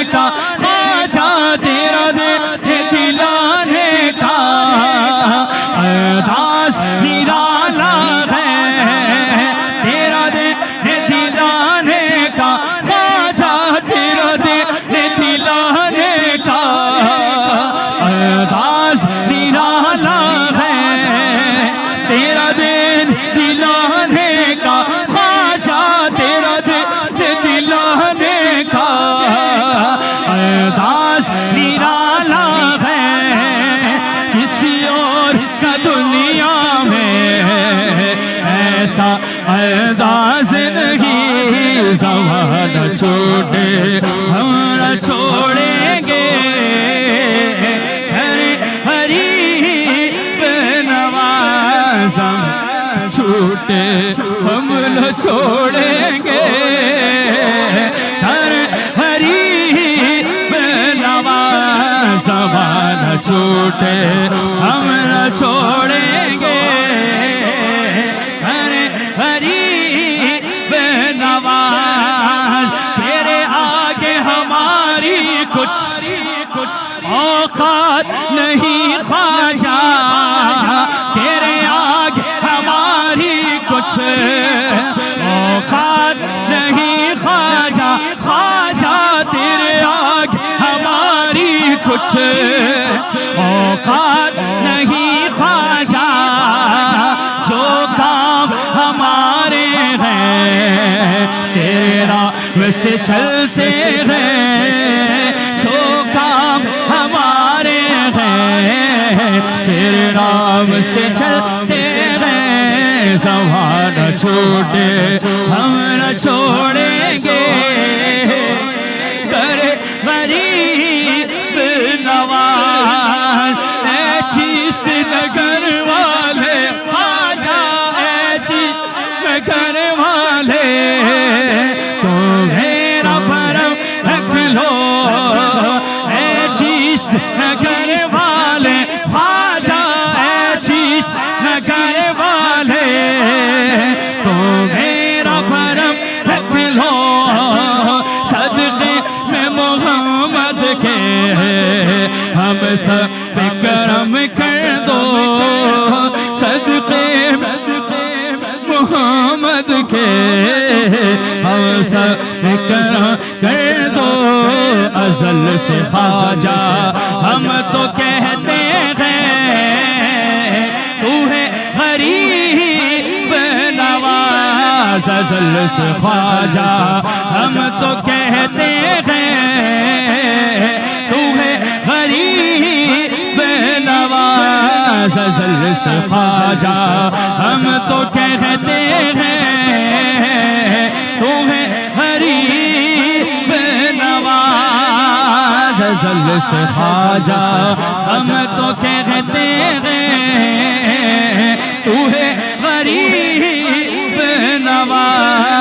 کا خواجہ تیرا دلانے کا انداز نرالا ہے تیرا دلانے کا خواجہ تیرا دلانے کا انداز نرالا ہے تیرا دلانے کا خواجہ تیرا دلانے کا انداز نرالا ہے کسی اور کا دنیا میں ایسا انداز نہیں زمانہ چھوٹے ہم نہ چھوڑیں گے چھوٹے ہم نہ چھوڑیں گے ہر غریب نواز زمانہ چھوٹے ہم نہ چھوڑیں گے ہر غریب نواز تیرے آگے ہماری کچھ اوقات نہیں خواجہ تیرے آگے ہماری کچھ اوقات نہیں خواجہ خواجہ تیرے آگے ہماری کچھ اوقات نہیں خواجہ جو کام ہمارے ہیں تیرا ویسے چلتے ہیں جو کام ہمارے ہیں تیرے نام سے چلتے ہیں زمانہ چھوٹے ہم نہ چھوڑیں گے کر غریب نواز اے چیز نگر والے خواجہ اے چیز نگر والے تو میرا بھرم رکھ لو اے چیز نگر والے خواجہ اے چیز نگر والے تو میرا بھرم رکھ لو صدقے میں محمد کے ہم سب پہ کرم کر دو صدقے محمد کے ہم سب پہ کرم کر دو ازل سے خواجہ ہم تو کہتے ہیں تو ہے غریب نواز ازل سے خواجہ ہم تو کہتے ہیں تو ہے غریب نواز ازل سے خواجہ ہم تو کہتے ہیں تو ہے غریب نواز ازل سے خواجہ ہم تو کہتے ہیں تو ہے غریب نواز